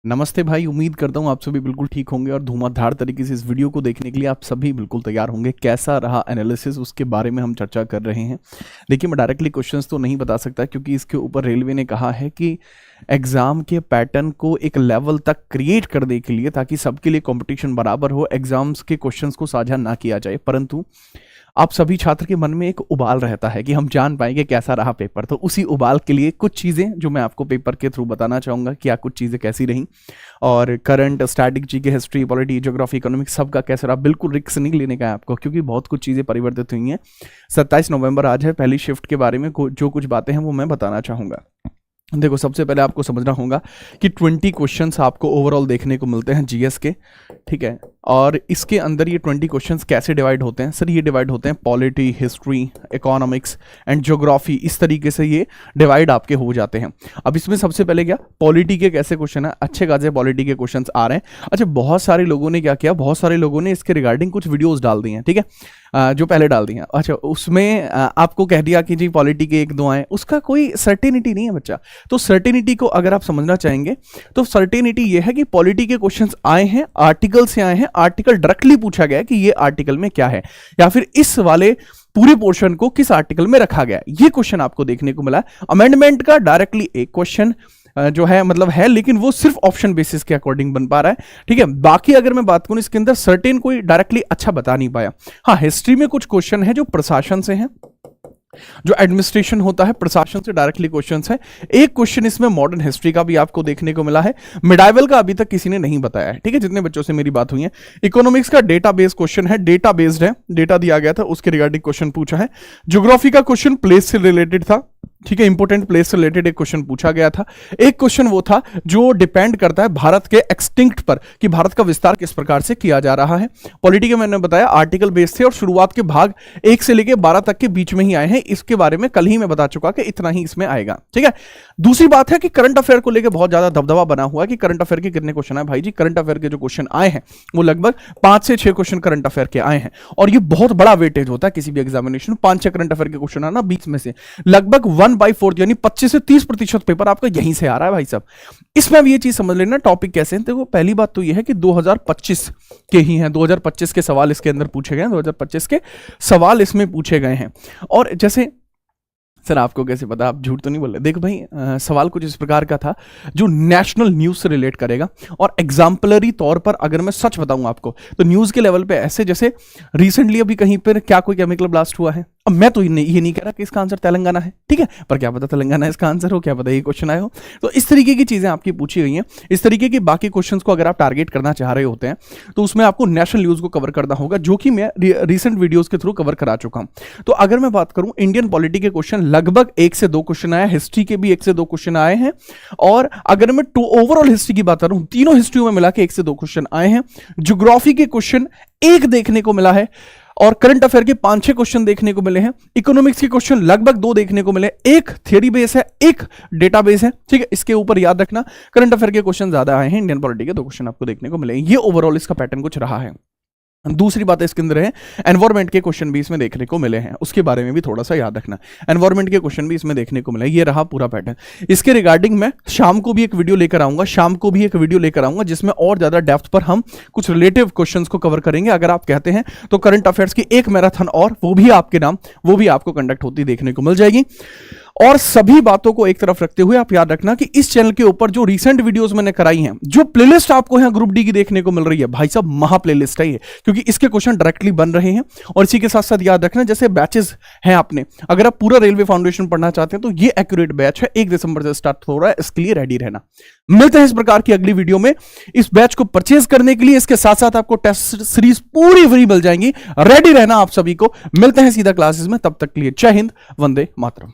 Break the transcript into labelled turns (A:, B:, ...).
A: नमस्ते भाई, उम्मीद करता हूँ आप सभी बिल्कुल ठीक होंगे और धुआंधार तरीके से इस वीडियो को देखने के लिए आप सभी बिल्कुल तैयार होंगे। कैसा रहा एनालिसिस उसके बारे में हम चर्चा कर रहे हैं। देखिए, मैं डायरेक्टली क्वेश्चंस तो नहीं बता सकता क्योंकि इसके ऊपर रेलवे ने कहा है कि एग्जाम के पैटर्न को एक लेवल तक क्रिएट करने के लिए, ताकि सबके लिए कॉम्पिटिशन बराबर हो, एग्जाम्स के क्वेश्चन को साझा ना किया जाए। परंतु आप सभी छात्र के मन में एक उबाल रहता है कि हम जान पाएंगे कैसा रहा पेपर। तो उसी उबाल के लिए कुछ चीज़ें जो मैं आपको पेपर के थ्रू बताना चाहूँगा, क्या कुछ चीज़ें कैसी रहीं और current, static, GK, history, polity, geography, economics सबका कैसा रहा। बिल्कुल रिस्क नहीं लेने का है आपको, क्योंकि बहुत कुछ चीज़ें परिवर्तित हुई हैं। 27 नवंबर आज है, पहली शिफ्ट के बारे में जो कुछ बातें हैं वो मैं बताना चाहूँगा। देखो, सबसे पहले आपको समझना होगा कि 20 क्वेश्चंस आपको ओवरऑल देखने को मिलते हैं जीएस के, ठीक है। और इसके अंदर ये 20 क्वेश्चंस कैसे डिवाइड होते हैं? सर, ये डिवाइड होते हैं polity, history, economics and geography, इस तरीके से ये डिवाइड आपके हो जाते हैं। अब इसमें सबसे पहले क्या, पॉलिटी के कैसे क्वेश्चन है? अच्छे खासे पॉलिटी के क्वेश्चंस आ रहे हैं। अच्छा, बहुत सारे लोगों ने क्या किया, बहुत सारे लोगों ने इसके रिगार्डिंग कुछ वीडियोस डाल दी हैं, ठीक है, जो पहले डाल दी हैं। अच्छा, उसमें आपको कह दिया कि जी पॉलिटी के 1-2 आए, उसका कोई सर्टेनिटी नहीं है बच्चा। तो सर्टेनिटी को अगर आप समझना चाहेंगे तो सर्टेनिटी ये है कि पॉलिटी के क्वेश्चंस आए हैं, आर्टिकल से आए हैं, आर्टिकल डायरेक्टली पूछा गया है कि ये आर्टिकल में क्या है, या फिर इस वाले पूरे पोर्शन को किस आर्टिकल में रखा गया है, ये क्वेश्चन आपको देखने को मिला है। अमेंडमेंट का डायरेक्टली एक क्वेश्चन जो है मतलब है, लेकिन वो सिर्फ ऑप्शन बेसिस के अकॉर्डिंग बन पा रहा है, ठीक है। बाकी अगर मैं बात करूं, इसके अंदर सर्टेन कोई डायरेक्टली अच्छा बता नहीं पाया। हाँ, हिस्ट्री में कुछ क्वेश्चन है जो प्रशासन से हैं, जो एडमिनिस्ट्रेशन होता है, प्रशासन से डायरेक्टली क्वेश्चंस है। एक क्वेश्चन इसमें मॉडर्न हिस्ट्री का भी आपको देखने को मिला है। मिडाइवल का अभी तक किसी ने नहीं बताया है, ठीक है, जितने बच्चों से मेरी बात हुई है। इकोनॉमिक्स का डेटा बेस्ड क्वेश्चन है, डेटा बेस्ड है, डेटा दिया गया था, उसके रिगार्डिंग क्वेश्चन पूछा है। ज्योग्राफी का क्वेश्चन प्लेस से रिलेटेड था, ठीक है, इंपोर्टेंट प्लेस से रिलेटेड एक क्वेश्चन पूछा गया था। एक क्वेश्चन वो था जो डिपेंड करता है भारत के एक्सटिंक्ट पर, कि भारत का विस्तार किस प्रकार से किया जा रहा है। पॉलिटी के मैंने बताया आर्टिकल बेस्ड थे और शुरुआत के भाग 1 से लेकर 12 तक के बीच में ही आए हैं। इसके बारे में कल ही मैं बता चुका कि इतना ही इसमें आएगा, ठीक है। दूसरी बात है कि करंट अफेयर को लेकर बहुत ज्यादा दबदबा बना हुआ है कि करंट अफेयर के कितने क्वेश्चन आए। भाई जी, करंट अफेयर के जो क्वेश्चन आए हैं वो लगभग 5 से 6 क्वेश्चन करंट अफेयर के आए हैं, और ये बहुत बड़ा वेटेज होता है किसी भी एग्जामिनेशन। 5-6 करंट अफेयर के क्वेश्चन आना 20 में से लगभग 1/4 यानी 25 से 30% पेपर आपका यहीं से आ रहा है भाई साहब। इसमें अब ये चीज समझ लेना टॉपिक कैसे है। देखो, पहली बात तो ये है कि 2025 के ही हैं, 2025 के सवाल इसके अंदर पूछे गए हैं, 2025 के सवाल इसमें पूछे गए हैं। और जैसे सर आपको कैसे पता, आप झूठ तो नहीं बोल रहे? देख भाई, सवाल कुछ इस प्रकार का था जो नेशनल न्यूज से रिलेट करेगा, और एग्जाम्पलरी तौर पर अगर मैं सच बताऊं आपको तो न्यूज के लेवल पे ऐसे, जैसे रिसेंटली अभी कहीं पर क्या कोई केमिकल ब्लास्ट हुआ है। अब मैं तो ये नहीं कह रहा कि इसका आंसर तेलंगाना है, ठीक है, पर क्या पता तेलंगाना इसका आंसर हो, क्या पता ये क्वेश्चन आए हो। तो इस तरीके की चीजें आपकी पूछी गई हैं। इस तरीके की बाकी क्वेश्चंस को अगर आप टारगेट करना चाह रहे होते हैं तो उसमें आपको नेशनल न्यूज को कवर करना होगा, जो कि मैं रिसेंट वीडियोस के थ्रू कवर करा चुका हूं। तो अगर मैं बात करूं, इंडियन पॉलिटी के क्वेश्चन लगभग 1 से 2 क्वेश्चन आए, हिस्ट्री के भी 1 से 2 क्वेश्चन आए हैं, और अगर मैं ओवरऑल हिस्ट्री की बात करूं, तीनों हिस्ट्री में मिला के 1 से 2 क्वेश्चन आए हैं। ज्योग्राफी के क्वेश्चन 1 देखने को मिला है, और करंट अफेयर के 5-6 क्वेश्चन देखने को मिले हैं। इकोनॉमिक्स के क्वेश्चन लगभग 2 देखने को मिले, 1 थ्योरी बेस है, 1 डेटा बेस है, ठीक है। इसके ऊपर याद रखना, करंट अफेयर के क्वेश्चन ज्यादा आए हैं, इंडियन पॉलिटी के 2 क्वेश्चन आपको देखने को मिले। ये ओवरऑल इसका पैटर्न कुछ रहा है। दूसरी बात इसके अंदर है, एनवायरमेंट के क्वेश्चन भी इसमें देखने को मिले हैं, उसके बारे में भी थोड़ा सा याद रखना। एनवायरमेंट के क्वेश्चन भी इसमें देखने को मिले, ये रहा पूरा पैटर्न। इसके रिगार्डिंग मैं शाम को भी एक वीडियो लेकर आऊंगा, जिसमें और ज्यादा डेप्थ पर हम कुछ रिलेटिव क्वेश्चंस को कवर करेंगे। अगर आप कहते हैं तो करंट अफेयर्स की एक मैराथन और वो भी आपको कंडक्ट होती देखने को मिल जाएगी। और सभी बातों को एक तरफ रखते हुए आप याद रखना कि इस चैनल के ऊपर जो रीसेंट वीडियोस मैंने कराई हैं, जो प्लेलिस्ट आपको यहां ग्रुप डी की देखने को मिल रही है, भाई साहब महा प्लेलिस्ट है ये, क्योंकि इसके क्वेश्चन डायरेक्टली बन रहे हैं। और इसी के साथ साथ याद रखना, जैसे बैचेस हैं आपने, अगर आप पूरा रेलवे फाउंडेशन पढ़ना चाहते हैं तो ये एक्यूरेट बैच है, 1 दिसंबर से स्टार्ट हो रहा है, इसके लिए रेडी रहना। मिलते हैं इस प्रकार की अगली वीडियो में। इस बैच को परचेज करने के लिए इसके साथ साथ आपको टेस्ट सीरीज पूरी फ्री मिल जाएंगी, रेडी रहना आप सभी को। मिलते हैं सीधा क्लासेस में, तब तक के लिए जय हिंद, वंदे मातरम।